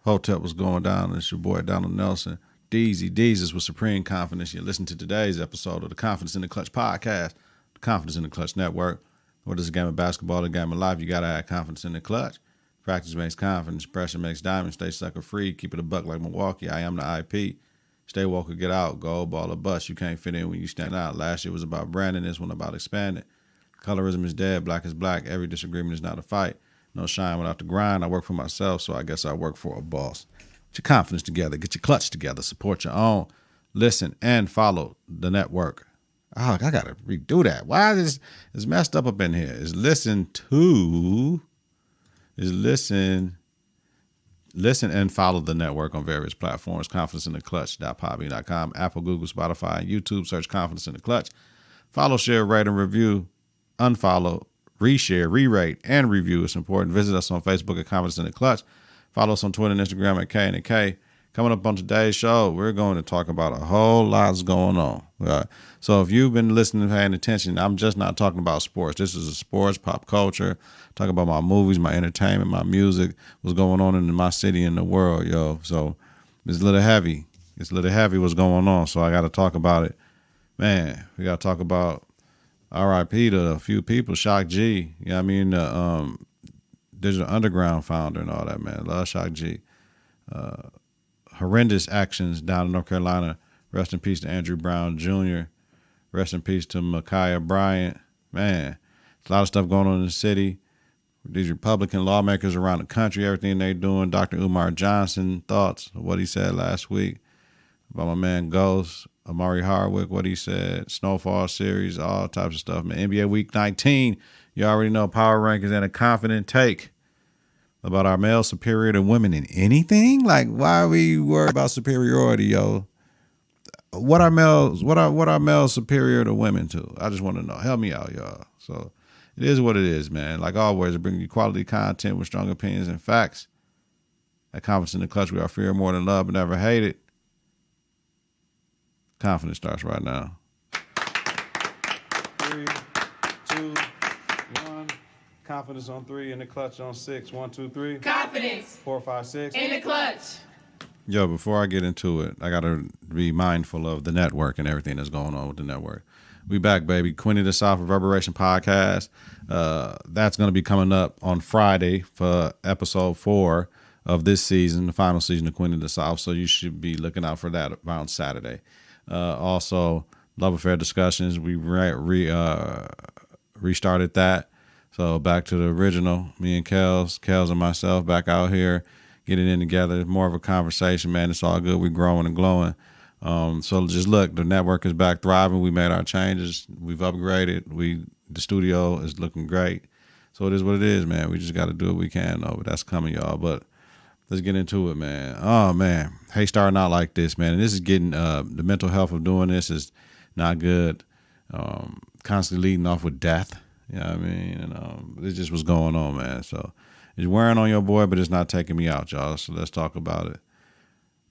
Hotep was going down. It's your boy Donald Nelson. Deezy. Deezy's with Supreme Confidence. You listen to today's episode of the Confidence in the Clutch podcast, the Confidence in the Clutch Network. Whether it's a game of basketball or a game of life, you got to have confidence in the clutch. Practice makes confidence. Pressure makes diamonds. Stay sucker free. Keep it a buck like Milwaukee. I am the IP. Stay woke or get out. Gold ball or bust. You can't fit in when you stand out. Last year was about branding. This one about expanding. Colorism is dead. Black is black. Every disagreement is not a fight. No shine without the grind. I work for myself, so I guess I work for a boss. Get your confidence together. Get your clutch together. Support your own. Listen and follow the network. Oh, I got to redo that. Why is it's messed up in here? Is listen and follow the network on various platforms. ConfidenceInTheClutch.podbean.com, Apple, Google, Spotify, and YouTube. Search Confidence in the Clutch. Follow, share, rate, and review. Unfollow, reshare, re-rate, and review. It's important. Visit us on Facebook at Confidence in the Clutch. Follow us on Twitter and Instagram at K and the K. Coming up on today's show, we're going to talk about a whole lot's going on. Right? So if you've been listening and paying attention, I'm just not talking about sports. This is a sports, pop culture. Talking about my movies, my entertainment, my music, what's going on in my city and the world, yo. So it's a little heavy. It's a little heavy what's going on. So I got to talk about it. Man, we got to talk about R.I.P. to a few people. Shock G, you know what I mean? The Digital Underground founder and all that, man. Love Shock G. Horrendous actions down in North Carolina. Rest in peace to Andrew Brown Jr. Rest in peace to Ma'Khia Bryant. Man, there's a lot of stuff going on in the city. These Republican lawmakers around the country, everything they're doing. Dr. Umar Johnson, thoughts of what he said last week about my man Ghost. Omari Hardwick, what he said. Snowfall series, all types of stuff, man. NBA Week 19, you already know power rankings and a Konfident Take about our male superior to women in anything. Like, why are we worried about superiority, yo? What are males superior to women to? I just want to know. Help me out, y'all. So it is what it is, man. Like always, bringing you quality content with strong opinions and facts. At Confidence in the Clutch, we are fear more than love, but never hate it. Confidence starts right now. 3, 2, 1. Confidence on 3, in the clutch on 6. 1, 2, 3. Confidence. 4, 5, 6. In the clutch. Yo, before I get into it, I gotta be mindful of the network and everything that's going on with the network. We back, baby. Queen of the South Reverberation podcast. That's gonna be coming up on Friday for episode 4 of this season, the final season of Queen of the South. So you should be looking out for that around Saturday. Also, Love Affair Discussions. We restarted that. So back to the original. Me and Kels and myself back out here getting in together. More of a conversation, man. It's all good. We're growing and glowing. So just look, the network is back thriving. We made our changes. We've upgraded. The studio is looking great. So it is what it is, man. We just got to do what we can, though. But that's coming, y'all. But let's get into it, man. Oh, man. H.E.R. not like this, man. And this is getting, the mental health of doing this is not good. Constantly leading off with death. You know what I mean? And it's just what's going on, man. So it's wearing on your boy, but it's not taking me out, y'all. So let's talk about it.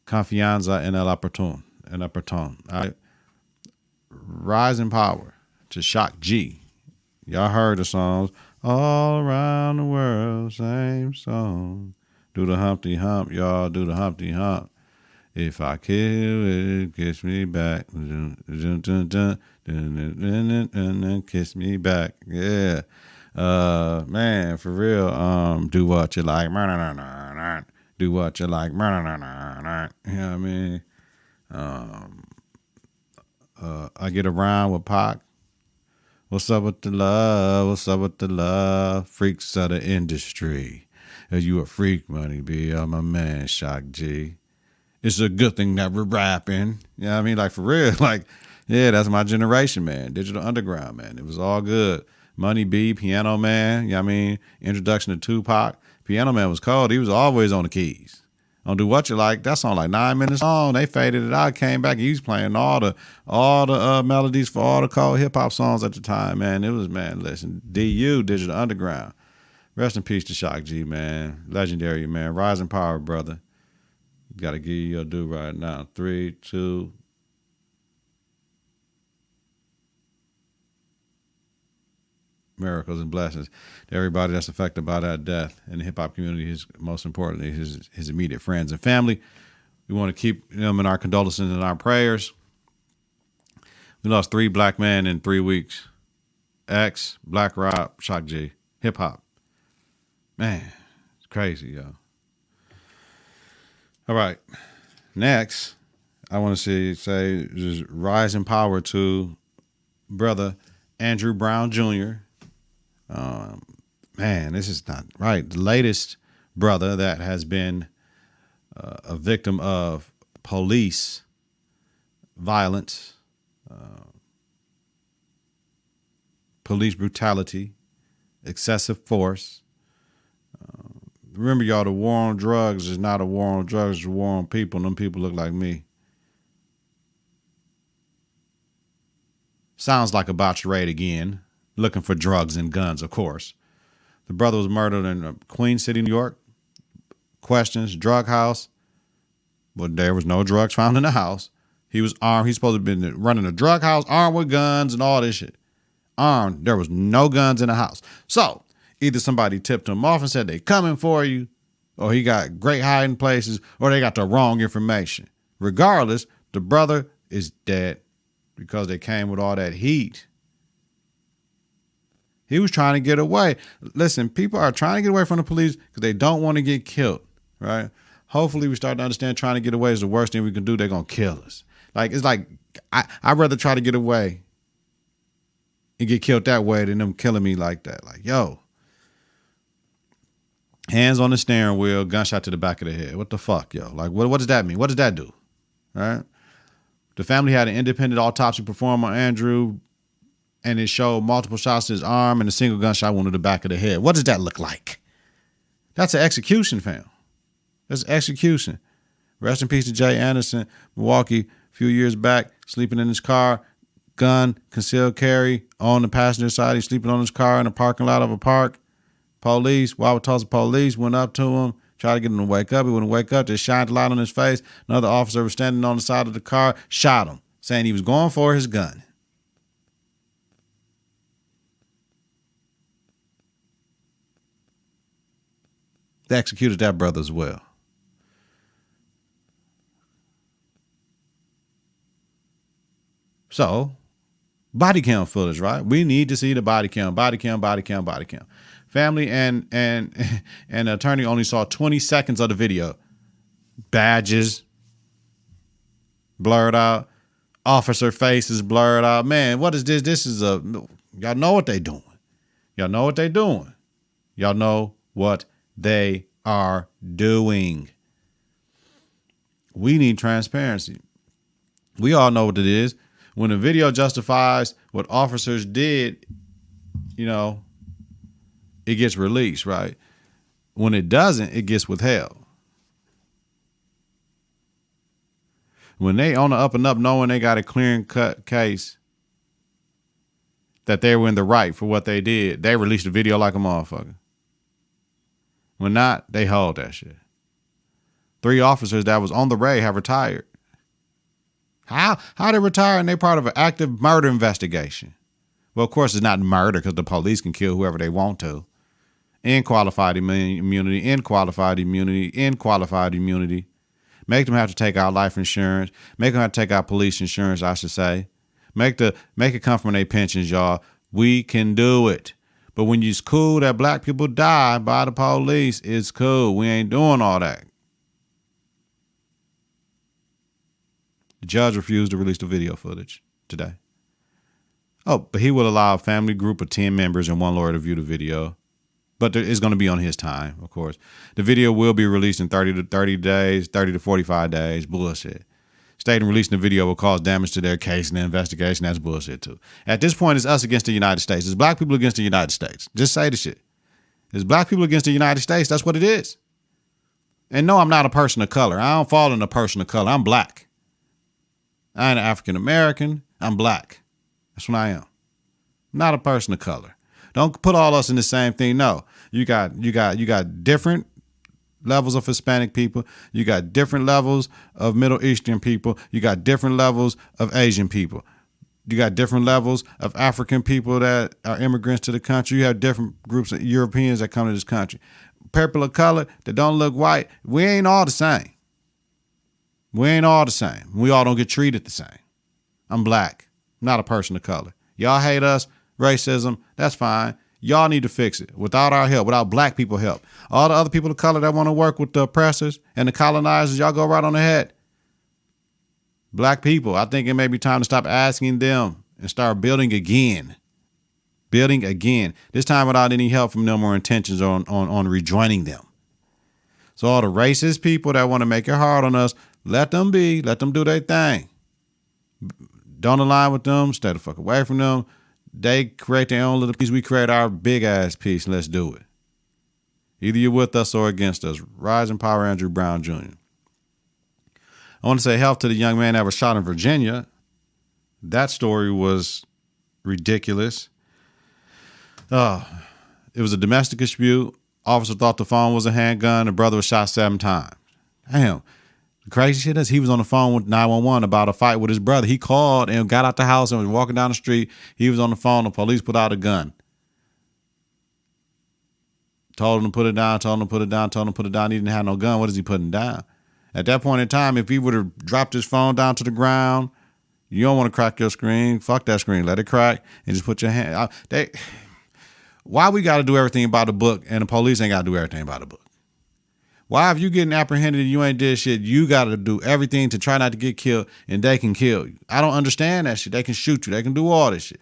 Confianza en el apretón. All right. Rise in Power to Shock G. Y'all heard the songs. All around the world, same song. Do the Humpty Hump, y'all. Do the Humpty Hump. If I kill it, kiss me back. Kiss me back. Yeah. Man, for real. Do what you like. Do what you like. You know what I mean? I get around with Pac. What's up with the love? What's up with the love? Freaks of the industry. You a freak, Money B. I'm my man, Shock G. It's a good thing that we're rapping. You know what I mean? Like, for real. Like, yeah, that's my generation, man. Digital Underground, man. It was all good. Money B, Piano Man. You know what I mean? Introduction to Tupac. Piano Man was cold. He was always on the keys. On Do What You Like, that song like 9 minutes long. They faded it out, came back, and he was playing all the melodies for all the cold hip-hop songs at the time, man. It was, man, listen, DU, Digital Underground. Rest in peace to Shock G, man. Legendary, man. Rising Power, brother. Got to give you your due right now. 3, 2. miracles and blessings to everybody that's affected by that death in the hip hop community. Most importantly, his immediate friends and family. We want to keep them in our condolences and our prayers. We lost 3 black men in 3 weeks. X, Black Rob, Shock G, hip hop. Man, it's crazy, yo. All right. Next, I want to say just rise in power to brother Andrew Brown Jr. Man, this is not right. The latest brother that has been a victim of police violence, police brutality, excessive force. Remember, y'all, the war on drugs is not a war on drugs, it's a war on people, and them people look like me. Sounds like a botched raid again, looking for drugs and guns, of course. The brother was murdered in Queen City, New York. Questions, drug house. But there was no drugs found in the house. He was armed. He's supposed to have been running a drug house, armed with guns and all this shit. Armed. There was no guns in the house. So either somebody tipped him off and said they coming for you, or he got great hiding places, or they got the wrong information. Regardless, the brother is dead because they came with all that heat. He was trying to get away. Listen, people are trying to get away from the police because they don't want to get killed, right? Hopefully we start to understand trying to get away is the worst thing we can do. They're going to kill us. It's like, I'd rather try to get away and get killed that way than them killing me like that. Like, yo, hands on the steering wheel, gunshot to the back of the head. What the fuck, yo? Like, what does that mean? What does that do? Right? The family had an independent autopsy performed on Andrew, and it showed multiple shots to his arm and a single gunshot wound to the back of the head. What does that look like? That's an execution, fam. That's execution. Rest in peace to Jay Anderson, Milwaukee, a few years back, sleeping in his car, gun, concealed carry on the passenger side. He's sleeping on his car in the parking lot of a park. Police, Wauwatosa police went up to him, tried to get him to wake up. He wouldn't wake up. They shined a light on his face. Another officer was standing on the side of the car, shot him, saying he was going for his gun. They executed that brother as well. So, body cam footage, right? We need to see the body cam. Family and the attorney only saw 20 seconds of the video. Badges blurred out. Officer faces blurred out. Man, what is this? This is y'all know what they doing. Y'all know what they doing. Y'all know what they are doing. We need transparency. We all know what it is. When the video justifies what officers did, it gets released, right? When it doesn't, it gets withheld. When they on the up and up, knowing they got a clear and cut case that they were in the right for what they did, they released the video like a motherfucker. When not, they hold that shit. 3 officers that was on the raid have retired. How they retire and they part of an active murder investigation? Well, of course, it's not murder because the police can kill whoever they want to. In qualified immunity. Make them have to take out life insurance. Make them have to take out police insurance, I should say. Make it come from their pensions, y'all. We can do it. But when it's cool that black people die by the police, it's cool. We ain't doing all that. The judge refused to release the video footage today. Oh, but he will allow a family group of 10 members and 1 lawyer to view the video. But it's going to be on his time, of course. The video will be released in 30 to 45 days. Bullshit. Stating releasing the video will cause damage to their case and the investigation. That's bullshit, too. At this point, it's us against the United States. It's black people against the United States. Just say the shit. It's black people against the United States. That's what it is. And no, I'm not a person of color. I don't fall in a person of color. I'm black. I ain't African American. I'm black. That's what I am. I'm not a person of color. Don't put all us in the same thing. No, you got different levels of Hispanic people. You got different levels of Middle Eastern people. You got different levels of Asian people. You got different levels of African people that are immigrants to the country. You have different groups of Europeans that come to this country. People of color that don't look white. We ain't all the same. We ain't all the same. We all don't get treated the same. I'm black, not a person of color. Y'all hate us, racism, that's fine. Y'all need to fix it without our help, without black people help. All the other people of color that want to work with the oppressors and the colonizers, y'all go right on ahead. Black people, I think it may be time to stop asking them and start building again. Building again. This time without any help from them or intentions on rejoining them. So all the racist people that want to make it hard on us, let them be. Let them do their thing. Don't align with them. Stay the fuck away from them. They create their own little piece. We create our big ass piece. Let's do it. Either you're with us or against us. Rise in power, Andrew Brown Jr. I want to say help to the young man that was shot in Virginia. That story was ridiculous. It was a domestic dispute. Officer thought the phone was a handgun. The brother was shot 7 times. Damn. The crazy shit is he was on the phone with 911 about a fight with his brother. He called and got out the house and was walking down the street. He was on the phone. The police put out a gun. Told him to put it down, told him to put it down, told him to put it down. He didn't have no gun. What is he putting down? At that point in time, if he would have dropped his phone down to the ground, you don't want to crack your screen. Fuck that screen. Let it crack and just put your hand out. Why we got to do everything by the book and the police ain't got to do everything by the book? Why, if you getting apprehended and you ain't did shit, you got to do everything to try not to get killed and they can kill you? I don't understand that shit. They can shoot you. They can do all this shit.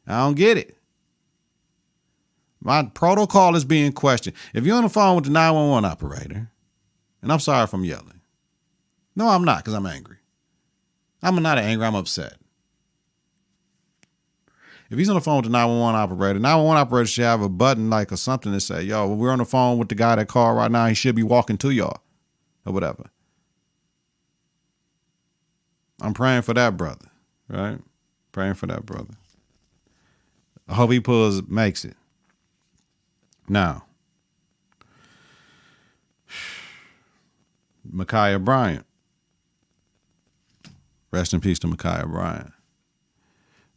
I don't get it. My protocol is being questioned. If you're on the phone with the 911 operator, and I'm sorry if I'm yelling. No, I'm not, because I'm angry. I'm not angry. I'm upset. If he's on the phone with the 911 operator should have a button like or something to say, yo, we're on the phone with the guy that called right now. He should be walking to y'all or whatever. I'm praying for that brother, right? Praying for that brother. I hope he makes it. Now, Ma'Khia Bryant. Rest in peace to Ma'Khia Bryant.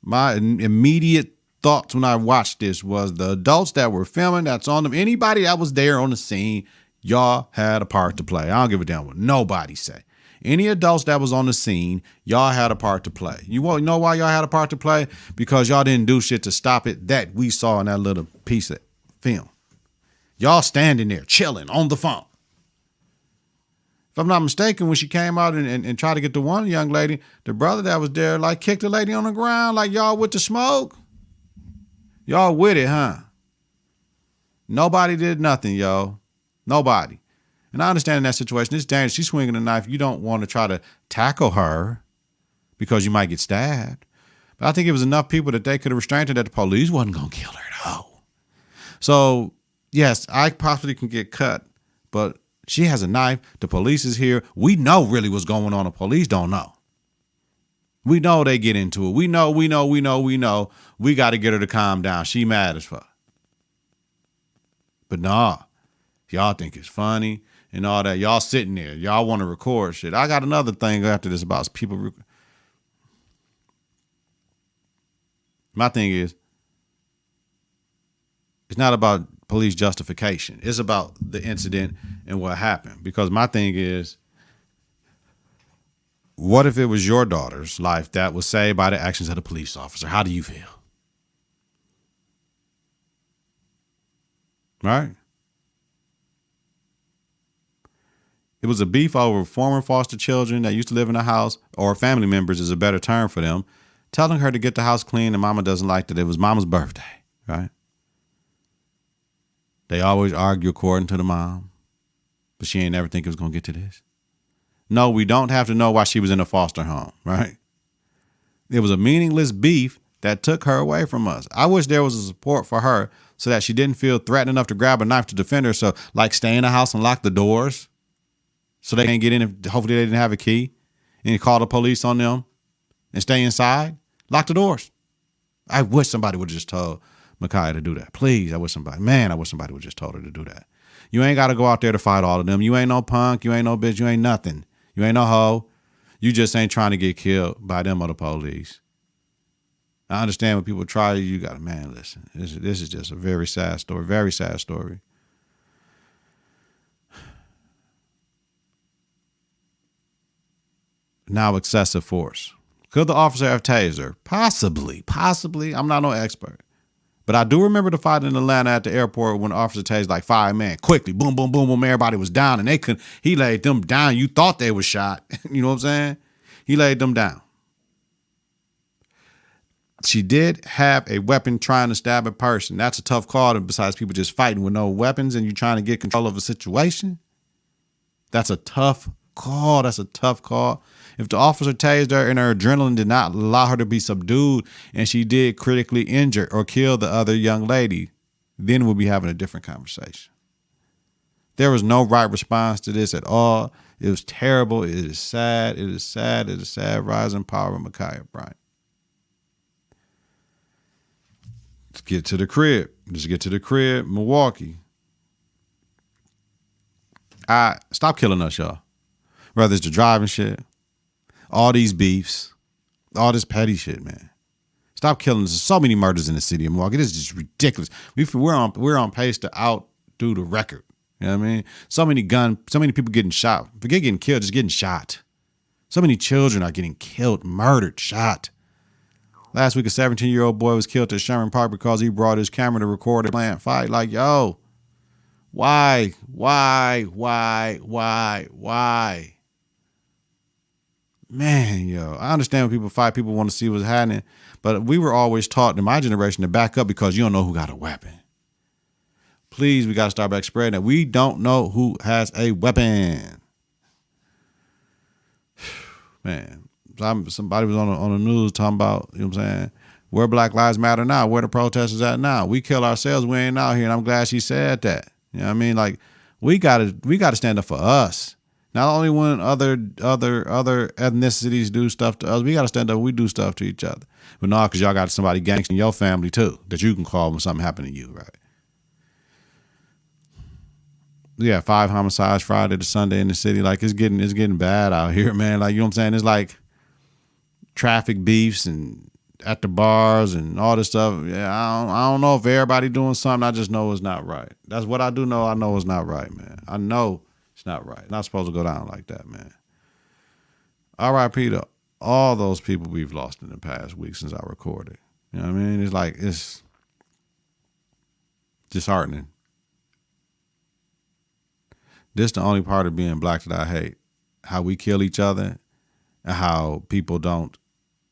My immediate thoughts when I watched this was the adults that were filming, that's on them, anybody that was there on the scene, y'all had a part to play. I don't give a damn what nobody say. Any adults that was on the scene, y'all had a part to play. You want to know why y'all had a part to play? Because y'all didn't do shit to stop it that we saw in that little piece of film. Y'all standing there chilling on the phone. If I'm not mistaken, when she came out and tried to get the one young lady, the brother that was there like kicked the lady on the ground like y'all with the smoke. Y'all with it, huh? Nobody did nothing, yo. Nobody. And I understand in that situation, it's dangerous. She's swinging a knife. You don't want to try to tackle her because you might get stabbed. But I think it was enough people that they could have restrained her that the police wasn't going to kill her at all. So, yes, I possibly can get cut, but she has a knife. The police is here. We know really what's going on. The police don't know. We know they get into it. We know. We got to get her to calm down. She mad as fuck. But nah, y'all think it's funny and all that. Y'all sitting there. Y'all want to record shit. I got another thing after this about people. My thing is, it's not about police justification. It's about the incident and what happened. Because my thing is, what if it was your daughter's life that was saved by the actions of the police officer? How do you feel? Right? It was a beef over former foster children that used to live in the house, or family members is a better term for them, telling her to get the house clean and mama doesn't like that. It was mama's birthday, right? They always argue according to the mom, but she ain't never think it was going to get to this. No, we don't have to know why she was in a foster home, right? It was a meaningless beef that took her away from us. I wish there was a support for her so that she didn't feel threatened enough to grab a knife to defend herself, like stay in the house and lock the doors so they can't get in if hopefully they didn't have a key, and call the police on them and stay inside. Lock the doors. I wish somebody would have just told Ma'Khia to do that. Please, I wish somebody would have just told her to do that. You ain't got to go out there to fight all of them. You ain't no punk. You ain't no bitch. You ain't nothing. You ain't no hoe. You just ain't trying to get killed by them or the police. I understand when people try you got to, man, listen, this is just a very sad story, very sad story. Now excessive force. Could the officer have tased her? Possibly. I'm not no expert. But I do remember the fight in Atlanta at the airport when the officer tased like 5 men quickly. Boom, boom, boom, boom. Everybody was down and he laid them down. You thought they were shot. You know what I'm saying? He laid them down. She did have a weapon trying to stab a person. That's a tough call. Besides people just fighting with no weapons and you trying to get control of a situation. That's a tough call. If the officer tased her and her adrenaline did not allow her to be subdued and she did critically injure or kill the other young lady, then we'll be having a different conversation. There was no right response to this at all. It was terrible. It is sad. It is sad. Rising power of Ma'Khia Bryant. Let's get to the crib. Milwaukee. Stop killing us, y'all. Whether it's the driving shit, all these beefs, all this petty shit, man. Stop killing us. There's so many murders in the city of Milwaukee. This is just ridiculous. We're on pace to outdo the record. You know what I mean? So many people getting shot. Forget getting killed, just getting shot. So many children are getting killed, murdered, shot. Last week, a 17-year-old boy was killed at Sherman Park because he brought his camera to record a planned fight. Like, yo, why? Man, yo, I understand when people fight, people want to see what's happening, but we were always taught in my generation to back up because you don't know who got a weapon. Please, we got to start back spreading that. We don't know who has a weapon. Man, somebody was on the news talking about, you know what I'm saying, where Black Lives Matter now, where the protesters at now. We kill ourselves, we ain't out here, and I'm glad she said that. You know what I mean? Like, we gotta stand up for us. Not only when other ethnicities do stuff to us, we got to stand up. We do stuff to each other. But no, because y'all got somebody gangsting your family too that you can call when something happened to you, right? Yeah, 5 homicides Friday to Sunday in the city. Like it's getting bad out here, man. Like, you know what I'm saying? It's like traffic beefs and at the bars and all this stuff. Yeah, I don't know if everybody doing something. I just know it's not right. That's what I do know. I know it's not right, man. I know. It's not right. Not supposed to go down like that, man. R.I.P. to all those people we've lost in the past week since I recorded. You know what I mean? It's like, it's disheartening. This the only part of being black that I hate. How we kill each other and how people don't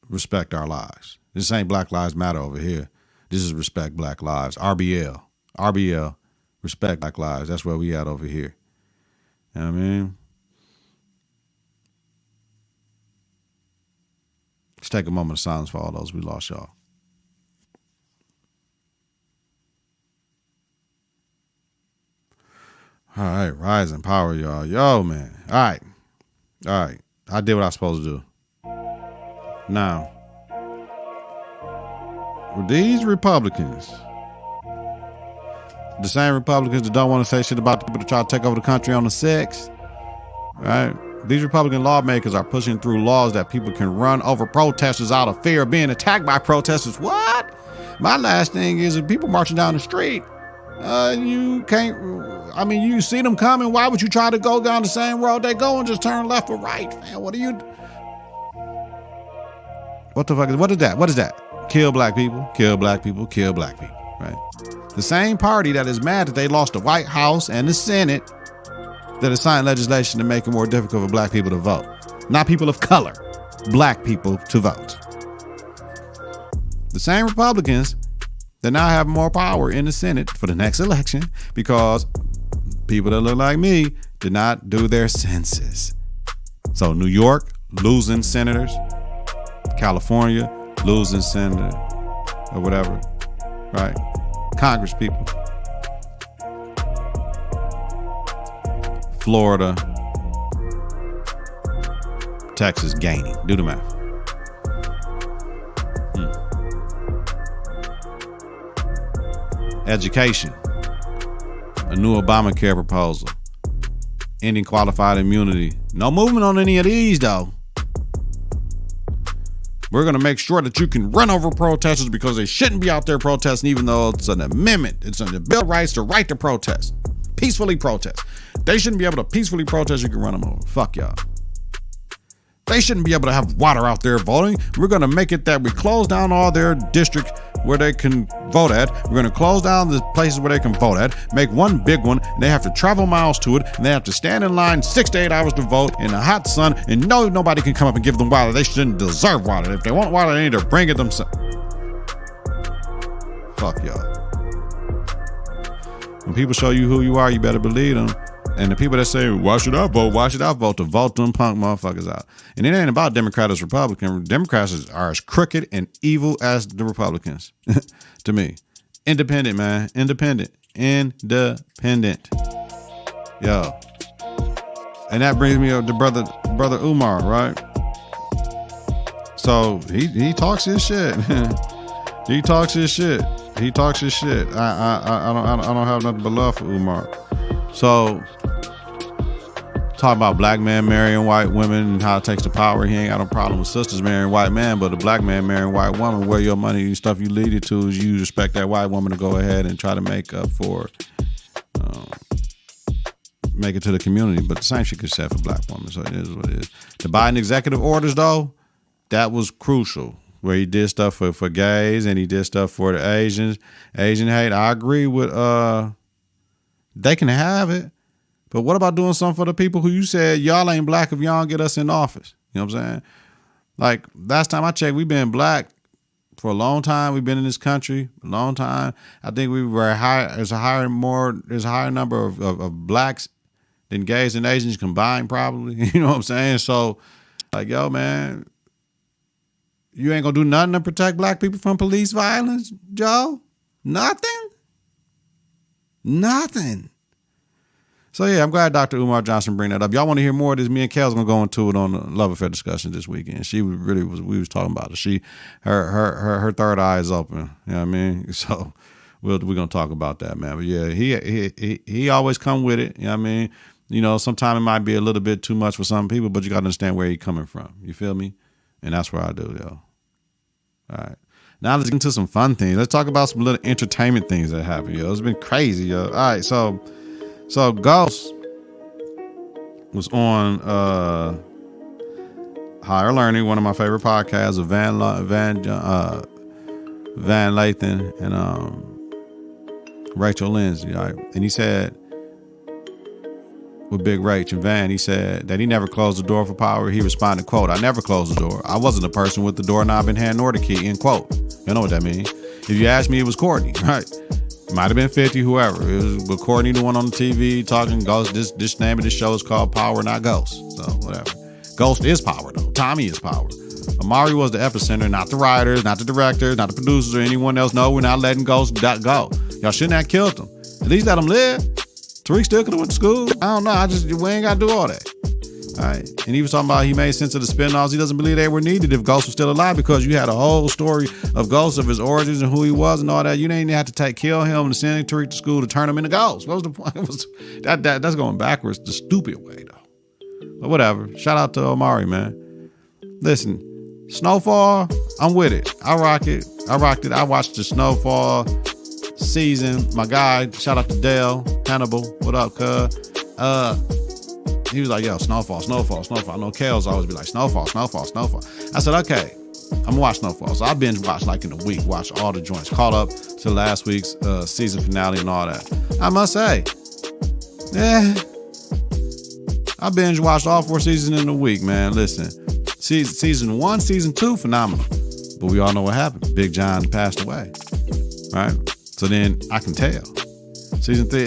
respect our lives. This ain't Black Lives Matter over here. This is Respect Black Lives. RBL. Respect Black Lives. That's where we at over here. You know what I mean? Let's take a moment of silence for all those we lost, y'all. All right, rising power, y'all. Yo, man. All right. I did what I was supposed to do. Now, with these Republicans, the same Republicans that don't want to say shit about the people to try to take over the country on the 6th, right? These Republican lawmakers are pushing through laws that people can run over protesters out of fear of being attacked by protesters. What? My last thing is if people marching down the street, you can't, I mean, you see them coming. Why would you try to go down the same road they go and just turn left or right? Man, what the fuck is, what is that? Kill black people, kill black people, kill black people, right? The same party that is mad that they lost the White House and the Senate that has signed legislation to make it more difficult for black people to vote. Not people of color, black people to vote. The same Republicans that now have more power in the Senate for the next election because people that look like me did not do their census. So New York losing senators, California losing senator or whatever, right? Congress people. Florida, Texas gaining. Do the math. Education. A new Obamacare proposal. Ending qualified immunity. No movement on any of these, though. We're going to make sure that you can run over protesters because they shouldn't be out there protesting, even though it's an amendment. It's in the Bill of Rights, the right to protest. Peacefully protest. They shouldn't be able to peacefully protest. You can run them over. Fuck y'all. They shouldn't be able to have water out there voting. We're going to make it that we close down all their districts where they can vote at. We're going to close down the places where they can vote at, make one big one, and they have to travel miles to it, and they have to stand in line 6 to 8 hours to vote in the hot sun, and nobody can come up and give them water. They shouldn't deserve water. If they want water, they need to bring it themselves. Fuck y'all. When people show you who you are, you better believe them. And the people that say, why should I vote? Why should I vote? To vote them punk motherfuckers out. And it ain't about Democrats or Republicans. Democrats are as crooked and evil as the Republicans. To me. Independent, man. Independent. Yo. And that brings me up to brother Umar, right? So he talks his shit. He talks his shit. I don't have nothing but love for Umar. So, talk about black men marrying white women and how it takes the power. He ain't got no problem with sisters marrying white men, but a black man marrying white woman, where your money and stuff you lead it to is you expect that white woman to go ahead and try to make up for, make it to the community. But the same shit could said for black women, so it is what it is. The Biden executive orders, though, that was crucial. Where he did stuff for gays and he did stuff for the Asian hate. I agree with they can have it, but what about doing something for the people who you said y'all ain't black if y'all don't get us in office? You know what I'm saying? Like last time I checked, we've been black for a long time. We've been in this country a long time. I think we were high. There's a higher number of blacks than gays and Asians combined, probably. You know what I'm saying? So, like, yo, man. You ain't gonna do nothing to protect black people from police violence, Joe? Nothing? So yeah, I'm glad Dr. Umar Johnson bring that up. Y'all want to hear more of this? Me and Kel's gonna go into it on the love affair discussion this weekend. We was talking about it. Her third eye is open. You know what I mean? So we're gonna talk about that, man. But yeah, he always come with it. You know what I mean? You know, sometimes it might be a little bit too much for some people, but you gotta understand where he's coming from. You feel me? And that's where I do, yo. All right. Now let's get into some fun things. Let's talk about some little entertainment things that happen, yo. It's been crazy, yo. All right, so Ghost was on Higher Learning, one of my favorite podcasts of Van Lathan and Rachel Lindsay, right? And he said, with Big Rach and Van, he said that he never closed the door for power. He responded, quote, I never closed the door. I wasn't a person with the doorknob in hand nor the key, end quote. You know what that means. If you ask me, it was Courtney, right? Might have been 50, whoever. It was with Courtney, the one on the TV talking Ghost. This name of this show is called Power, not Ghost. So whatever. Ghost is power, though. Tommy is power. Omari was the epicenter, not the writers, not the directors, not the producers or anyone else. No, we're not letting Ghost go. Y'all shouldn't have killed him. At least let him live. Tariq still could have went to school. I don't know. We ain't got to do all that. All right. And he was talking about he made sense of the spinoffs. He doesn't believe they were needed if Ghost was still alive because you had a whole story of Ghost, of his origins and who he was and all that. You didn't have to kill him and send Tariq to school to turn him into Ghost. What was the point? That's going backwards the stupid way, though. But whatever. Shout out to Omari, man. Listen, Snowfall, I'm with it. I rocked it. I watched the Snowfall season. My guy, shout out to Dale Hannibal. What up, cuz? He was like, yo, Snowfall. I know Kale's always be like, Snowfall. I said, okay, I'm gonna watch Snowfall. So I binge watched like in a week, watched all the joints, caught up to last week's season finale and all that. I must say, yeah, I binge watched all 4 seasons in a week, man. Listen, season 1, season 2, phenomenal. But we all know what happened. Big John passed away, right? So then I can tell. Season 3,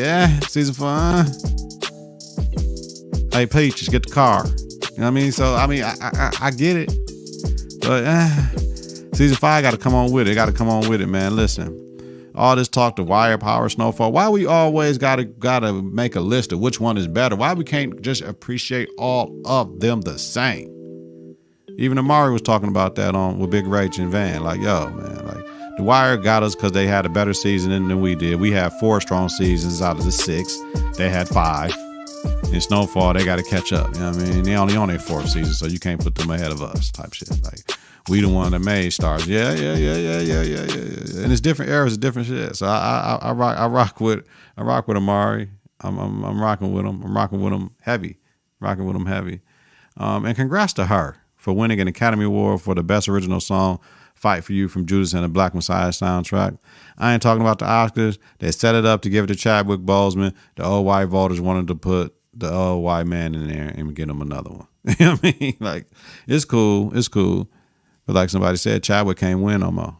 season 4, hey, Peaches, get the car. You know what I mean? So, I mean, I get it. But season 5 got to come on with it. Man. Listen, all this talk to Wire, Power, Snowfall. Why we always gotta make a list of which one is better? Why we can't just appreciate all of them the same? Even Omari was talking about that with Big Rach and Van. Like, yo, man, like The Wire got us because they had a better season than we did. We had 4 strong seasons out of the 6. They had 5. In Snowfall, they got to catch up. You know what I mean? They only on their 4th season, so you can't put them ahead of us type shit. Like, we the one that made stars. Yeah. And it's different eras, different shit. So I rock with Omari. I'm rocking with him. I'm rocking with him heavy. And congrats to H.E.R for winning an Academy Award for the Best Original Song, Fight for You from Judas and the Black Messiah soundtrack. I ain't talking about the Oscars. They set it up to give it to Chadwick Boseman. The old white voters wanted to put the old white man in there and get him another one. You know what I mean? Like, it's cool. But like somebody said, Chadwick can't win no more.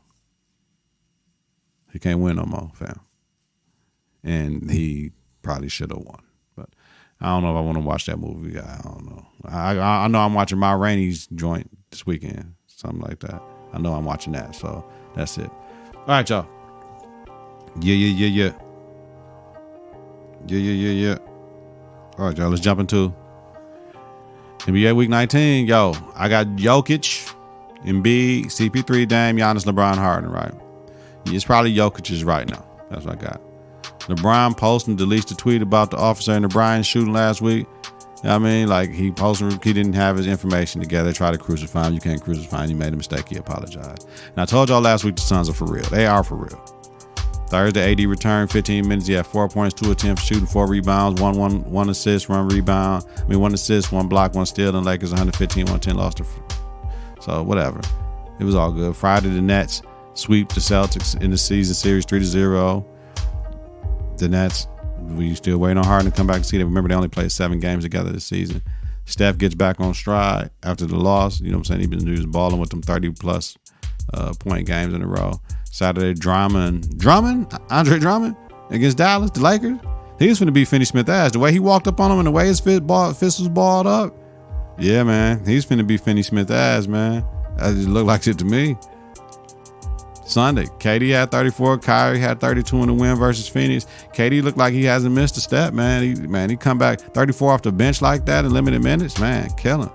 He can't win no more, fam. And he probably should have won. But I don't know if I want to watch that movie. I don't know. I know I'm watching Ma Rainey's joint this weekend. Something like that. I know I'm watching that. So that's it. All right, y'all. Yeah. All right, y'all. Let's jump into NBA Week 19. Yo, I got Jokic, Embiid, CP3, Dame, Giannis, LeBron, Harden, right? It's probably Jokic's right now. That's what I got. LeBron posted and deletes the tweet about the officer in the Bryant shooting last week. You know what I mean? Like, he posted, he didn't have his information together. They tried to crucify him. You can't crucify him. He made a mistake. He apologized. And I told y'all last week the Suns are for real. They are for real. Thursday, AD returned 15 minutes. He had 4 points, 2 attempts, shooting 4 rebounds, one assist, 1 rebound. 1 assist, 1 block, 1 steal. And Lakers 115, 110 lost. So whatever. It was all good. Friday, the Nets sweep the Celtics in the season series 3-0. The Nets, we still waiting on Harden to come back and see them. Remember, they only played 7 games together this season. Steph gets back on stride after the loss. You know what I'm saying? He was balling with them 30-plus point games in a row. Saturday, Andre Drummond against Dallas, the Lakers. He was finna be Finney Smith ass. The way he walked up on him and the way his fist was balled up. Yeah, man. He's finna be Finney Smith ass, man. That just looked like it to me. Sunday, KD had 34. Kyrie had 32 in the win versus Phoenix. KD looked like he hasn't missed a step, man. He come back 34 off the bench like that in limited minutes, man, killing.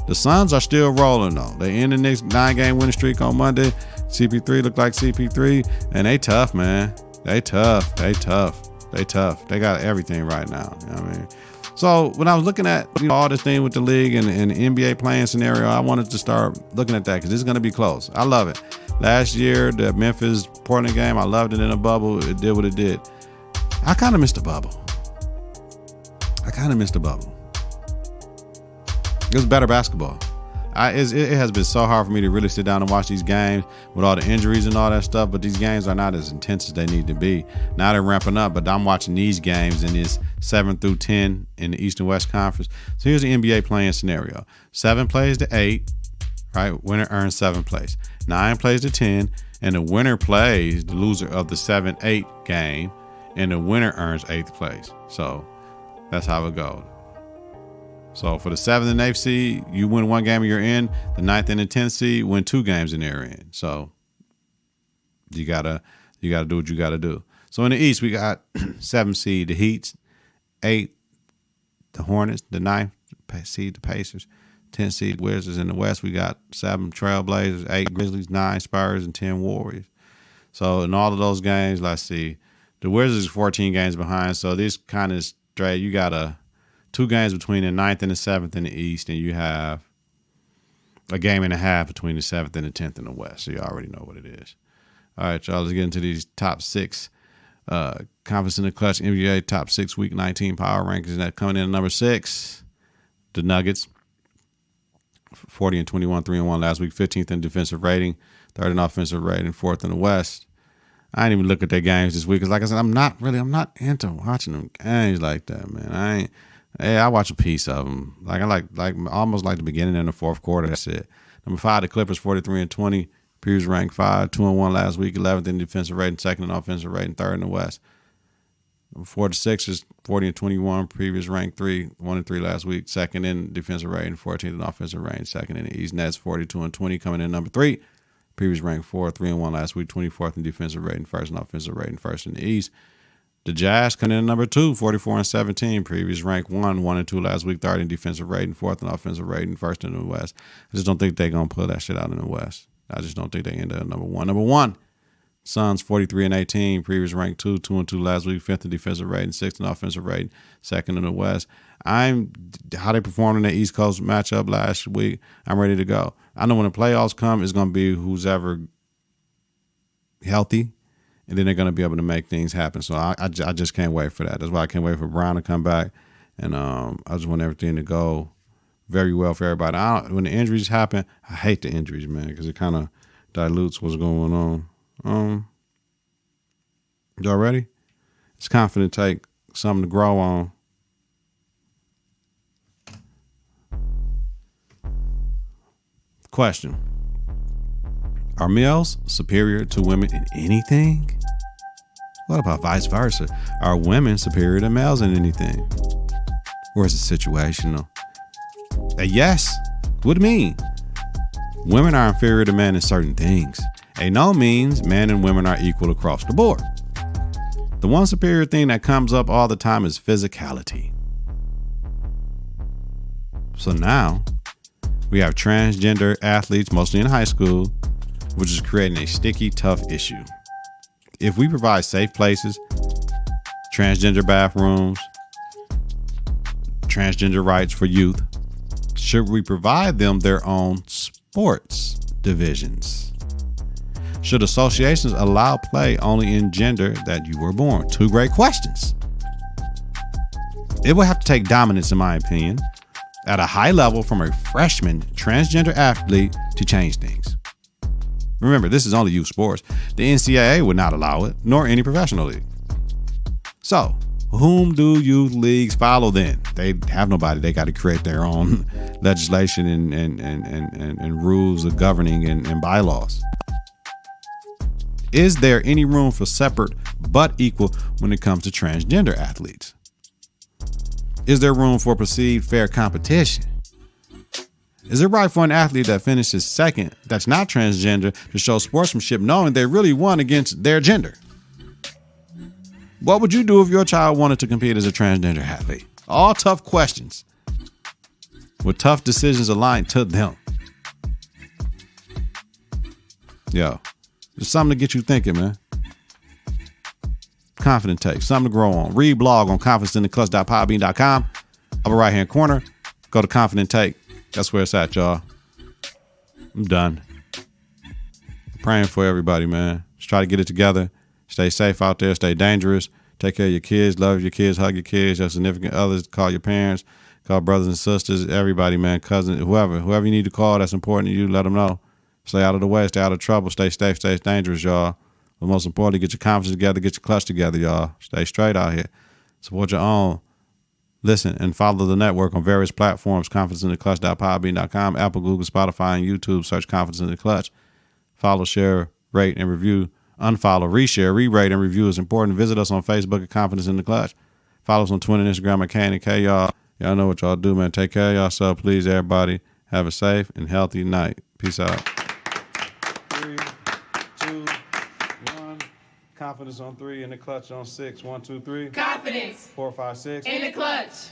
The Suns are still rolling, though. They end the next 9-game winning streak on Monday. CP3 looked like CP3, and they tough, man. They tough. They got everything right now. You know what I mean? So when I was looking at all this thing with the league and the NBA playing scenario, I wanted to start looking at that because it's going to be close. I love it. Last year, the Memphis-Portland game, I loved it in a bubble. It did what it did. I kind of missed the bubble. It was better basketball. It has been so hard for me to really sit down and watch these games with all the injuries and all that stuff, but these games are not as intense as they need to be. Now they're ramping up, but I'm watching these games in this 7 through 10 in the East and West Conference. So here's the NBA playing scenario. 7 plays to 8, right? Winner earns 7th place. 9 plays to 10, and the winner plays the loser of the 7-8 game, and the winner earns 8th place. So that's how it goes. So for the 7th and 8th seed, you win 1 game and you're in. The 9th and the 10th seed win 2 games and they're in. So you gotta do what you gotta do. So in the East, we got 7 seed, the Heat, 8, the Hornets, the 9th seed, the Pacers, 10 seed Wizards. In the West, we got 7 Trailblazers, 8 Grizzlies, 9 Spurs, and 10 Warriors. So in all of those games, let's see, the Wizards are 14 games behind. So this kind of straight, you got 2 games between the 9th and the 7th in the East, and you have a game and a half between the 7th and the 10th in the West. So you already know what it is. All right, y'all, let's get into these top 6 Confidence in the Klutch NBA top 6 Week 19 power rankings. And that coming in at number 6, the Nuggets, 40-21, 3-1 last week, 15th in defensive rating, 3rd in offensive rating, 4th in the West. I didn't even look at their games this week because, like I said, I'm not into watching them games like that, man. I watch a piece of them. Like I almost like the beginning and the fourth quarter. That's it. Number 5, the Clippers, 43-20. Previous ranked 5, 2-1 last week, 11th in defensive rating, 2nd in offensive rating, 3rd in the West. Number 4, the Sixers, 40-21. Previous ranked 3, 1-3 last week, 2nd in defensive rating, 14th in offensive rating, 2nd in the East. Nets, 42-20, coming in number 3. Previous ranked 4, 3-1 last week, 24th in defensive rating, 1st in offensive rating, 1st in the East. The Jazz coming in number 2, 44-17. Previous rank 1, 1-2 last week, 3rd in defensive rating, 4th in offensive rating, 1st in the West. I just don't think they're going to pull that shit out in the West. I just don't think they end up number 1. Number 1, Suns 43-18, previous ranked 2-2 last week, 5th in defensive rating, 6th in offensive rating, 2nd in the West. How they performed in the East Coast matchup last week. I'm ready to go. I know when the playoffs come, it's going to be who's ever healthy, and then they're going to be able to make things happen. So I just can't wait for that. That's why I can't wait for Brown to come back, and I just want everything to go very well for everybody. When the injuries happen, I hate the injuries, man, because it kind of dilutes what's going on. Y'all ready? It's Konfident Take, something to grow on. Question: are males superior to women in anything? What about vice versa? Are women superior to males in anything? Or is it situational? A yes would mean women are inferior to men in certain things. A no means men and women are equal across the board. The one superior thing that comes up all the time is physicality. So now we have transgender athletes, mostly in high school, which is creating a sticky, tough issue. If we provide safe places, transgender bathrooms, transgender rights for youth, should we provide them their own sports divisions? Should associations allow play only in gender that you were born? Two great questions. It will have to take dominance, in my opinion, at a high level from a freshman transgender athlete to change things. Remember, this is only youth sports. The NCAA would not allow it, nor any professional league. So, whom do youth leagues follow then? They have nobody. They got to create their own legislation and rules of governing and bylaws. Is there any room for separate but equal when it comes to transgender athletes? Is there room for perceived fair competition? Is it right for an athlete that finishes second that's not transgender to show sportsmanship knowing they really won against their gender? What would you do if your child wanted to compete as a transgender athlete? All tough questions with tough decisions aligned to them. Yo, there's something to get you thinking, man. Konfident Take, something to grow on. Read blog on confidenceintheclutch.podbean.com. Upper right hand corner, go to Konfident Take. That's where it's at, y'all. I'm done. I'm praying for everybody, man. Just try to get it together. Stay safe out there. Stay dangerous. Take care of your kids. Love your kids. Hug your kids. Your significant others. Call your parents. Call brothers and sisters. Everybody, man. Cousins. Whoever you need to call that's important to you, let them know. Stay out of the way. Stay out of trouble. Stay safe. Stay dangerous, y'all. But most importantly, get your confidence together. Get your clutch together, y'all. Stay straight out here. Support your own. Listen and follow the network on various platforms. Confidenceintheclutch.podbean.com, Apple, Google, Spotify, and YouTube. Search Confidence in the Clutch. Follow, share, rate, and review. Unfollow, reshare, re-rate, and review is important. Visit us on Facebook at Confidence in the Clutch. Follow us on Twitter and Instagram at K&K, y'all. Y'all know what y'all do, man. Take care of yourself, please, everybody. Have a safe and healthy night. Peace out. 3, 2, 1. Confidence on 3, in the clutch on 6. 1, 2, 3. Confidence. 4, 5, 6. In the clutch.